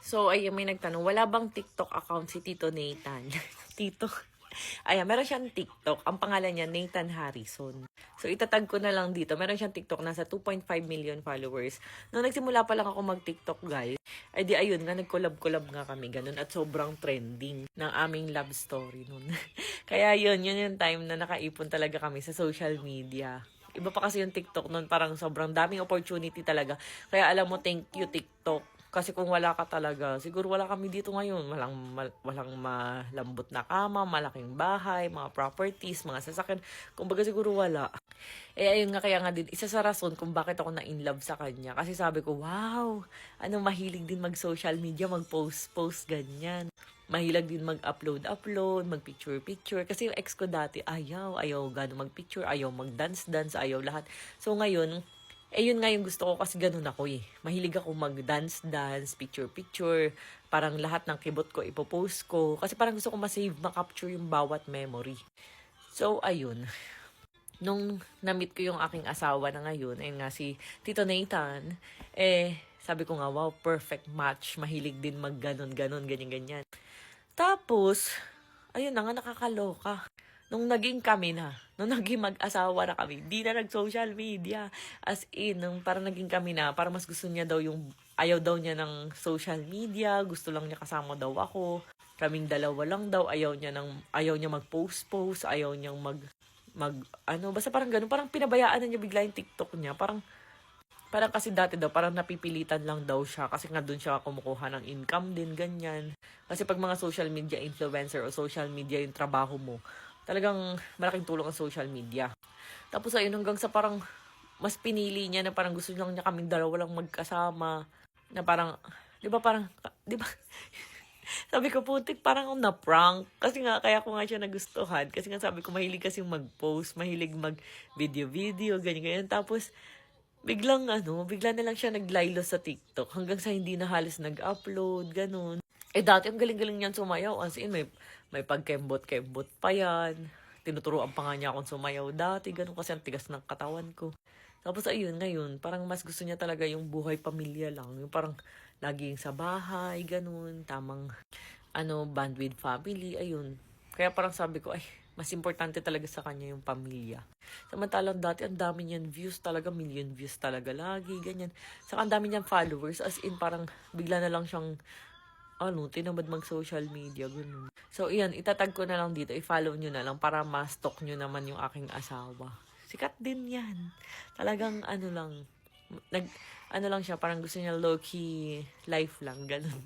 So, ayun, may nagtanong, wala bang TikTok account si Tito Nathan? Tito. Ayan, meron siyang TikTok. Ang pangalan niya, Nathan Harrison. So, itatag ko na lang dito. Meron siyang TikTok, nasa 2.5 million followers. Nung nagsimula pa lang ako mag-TikTok, guys, ay di ayun nga, nag-collab-collab nga kami, ganun. At sobrang trending ng aming love story nun. Kaya yun yung time na nakaipon talaga kami sa social media. Iba pa kasi yung TikTok nun, parang sobrang daming opportunity talaga. Kaya alam mo, thank you TikTok. Kasi kung wala ka talaga, siguro wala kami dito ngayon. Walang malambot na kama, malaking bahay, mga properties, mga sasakyan. Kumbaga siguro wala. Eh, ayun nga, kaya nga din, isa sa rason kung bakit ako na in love sa kanya. Kasi sabi ko, wow, mahilig din mag-social media, mag-post-post, ganyan. Mahilig din mag-upload, mag-picture-picture. Kasi yung ex ko dati, ayaw gano'n mag-picture, ayaw mag-dance-dance, ayaw lahat. So ngayon, yun nga yung gusto ko kasi ganun ako eh. Mahilig ako mag-dance-dance, picture-picture. Parang lahat ng kibot ko ipopost ko. Kasi parang gusto ko ma-save, ma-capture yung bawat memory. So, ayun. Nung na-meet ko yung aking asawa na ngayon, ayun nga si Tito Nathan, sabi ko nga, wow, perfect match. Mahilig din mag-ganon-ganon, ganyan-ganyan. Tapos, ayun na nga, nakakaloka. Nung naging kami na, nung naging mag-asawa na kami, di na nag-social media. As in, nung parang naging kami na, parang mas gusto niya daw ayaw daw niya ng social media, gusto lang niya kasama daw ako. Kaming dalawa lang daw, ayaw niya mag-post-post, ayaw niyang basta parang ganun, parang pinabayaan na niya bigla yung TikTok niya, Parang kasi dati daw, parang napipilitan lang daw siya kasi nga doon siya kumukuha ng income din, ganyan. Kasi pag mga social media influencer o social media yung trabaho mo, talagang malaking tulong ang social media. Tapos ayun, hanggang sa parang mas pinili niya na parang gusto lang niya kaming dalawa lang magkasama. Na parang, di ba, sabi ko, putik, parang ako na-prank. Kasi nga, kaya ko nga siya nagustuhan. Kasi nga sabi ko, mahilig kasi mag-post, mahilig mag-video-video, ganyan-ganyan. Tapos, bigla na lang siya naglaylo sa TikTok hanggang sa hindi na halos nag-upload, ganun. Dati ang galing-galing niyan sumayaw. As in, may pagkembot-kembot pa yan. Tinuturoan pa nga niya akong sumayaw dati, ganun kasi ang tigas ng katawan ko. Tapos ayun, ngayon, parang mas gusto niya talaga yung buhay pamilya lang. Yung parang laging sa bahay, ganun, tamang band with family, ayun. Kaya parang sabi ko, mas importante talaga sa kanya yung pamilya. Samantalang dati, ang dami niyan views talaga, million views talaga lagi, ganyan. Saka ang dami niyan followers, as in parang bigla na lang siyang, tinamad mag-social media, ganun. So, iyan, itatag ko na lang dito, i-follow nyo na lang para ma-stalk nyo naman yung aking asawa. Sikat din yan. Talagang, lang, nag, lang siya, parang gusto niya low-key life lang, ganun.